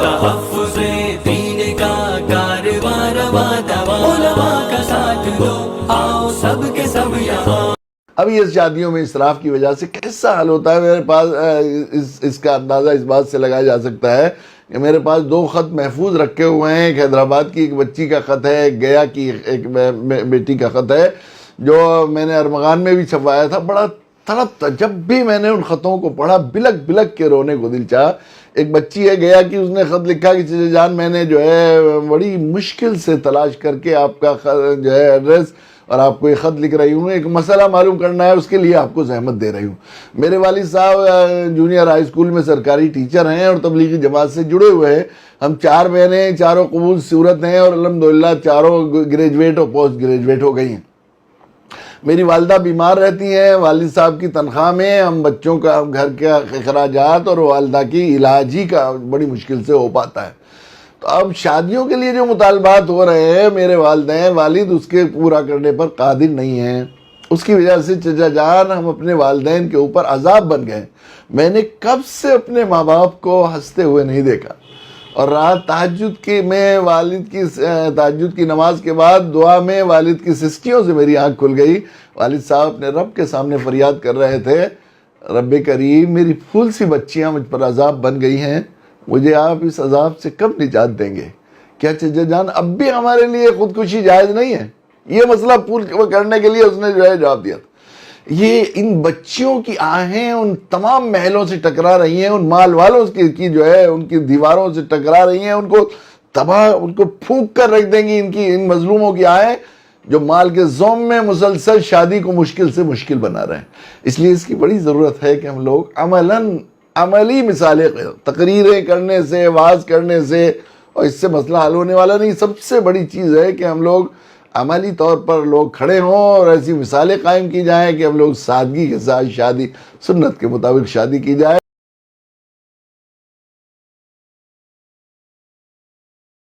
تحفظ دین کا کارواں رواں دواں، علماء کا ساتھ دو، آؤ سب کے سب یہاں۔ اب یہ شادیوں میں اسراف کی وجہ سے کیسا حل ہوتا ہے، میرے پاس اس کا اندازہ اس بات سے لگایا جا سکتا ہے کہ میرے پاس 2 خط محفوظ رکھے ہوئے ہیں۔ ایک حیدرآباد کی ایک بچی کا خط ہے، ایک گیا کی ایک بیٹی کا خط ہے، جو میں نے ارمغان میں بھی چھپوایا تھا۔ بڑا تڑپ تھا جب بھی میں نے ان خطوں کو پڑھا، بلک بلک کے رونے کو دل چاہا۔ ایک بچی ہے گیا کی، اس نے خط لکھا کہ چچا جان میں نے جو ہے بڑی مشکل سے تلاش کر کے آپ کا جو ہے ایڈریس اور آپ کو یہ خط لکھ رہی ہوں، ایک مسئلہ معلوم کرنا ہے، اس کے لیے آپ کو زحمت دے رہی ہوں۔ میرے والد صاحب جونیئر ہائی اسکول میں سرکاری ٹیچر ہیں اور تبلیغی جماعت سے جڑے ہوئے ہیں۔ ہم 4 بہنیں، چاروں قبول صورت ہیں اور الحمدللہ چاروں گریجویٹ اور پوسٹ گریجویٹ ہو گئی ہیں۔ میری والدہ بیمار رہتی ہیں، والد صاحب کی تنخواہ میں ہم بچوں کا گھر کے اخراجات اور والدہ کی علاج ہی کا بڑی مشکل سے ہو پاتا ہے۔ تو اب شادیوں کے لیے جو مطالبات ہو رہے ہیں، میرے والد اس کے پورا کرنے پر قادر نہیں ہیں۔ اس کی وجہ سے چچا جان ہم اپنے والدین کے اوپر عذاب بن گئے۔ میں نے کب سے اپنے ماں باپ کو ہنستے ہوئے نہیں دیکھا، اور رات تہجد کی نماز کے بعد دعا میں والد کی سسکیوں سے میری آنکھ کھل گئی۔ والد صاحب اپنے رب کے سامنے فریاد کر رہے تھے، رب کریم میری پھول سی بچیاں مجھ پر عذاب بن گئی ہیں، مجھے آپ اس عذاب سے کب نجات دیں گے؟ کیا چچا جان اب بھی ہمارے لیے خودکشی جائز نہیں ہے؟ یہ مسئلہ پورا کرنے کے لیے اس نے جو ہے جواب دیا تھا۔ یہ ان بچیوں کی آہیں ان تمام محلوں سے ٹکرا رہی ہیں، ان مال والوں کی جو ہے ان کی دیواروں سے ٹکرا رہی ہیں، ان کو تباہ، ان کو پھونک کر رکھ دیں گی ان مظلوموں کی آہیں جو مال کے زوم میں مسلسل شادی کو مشکل سے مشکل بنا رہے ہیں۔ اس لیے اس کی بڑی ضرورت ہے کہ ہم لوگ عملی مثالیں، تقریریں کرنے سے، وعظ کرنے سے اور اس سے مسئلہ حل ہونے والا نہیں۔ سب سے بڑی چیز ہے کہ ہم لوگ عملی طور پر لوگ کھڑے ہوں اور ایسی مثالیں قائم کی جائیں کہ ہم لوگ سادگی کے ساتھ شادی، سنت کے مطابق شادی کی جائے۔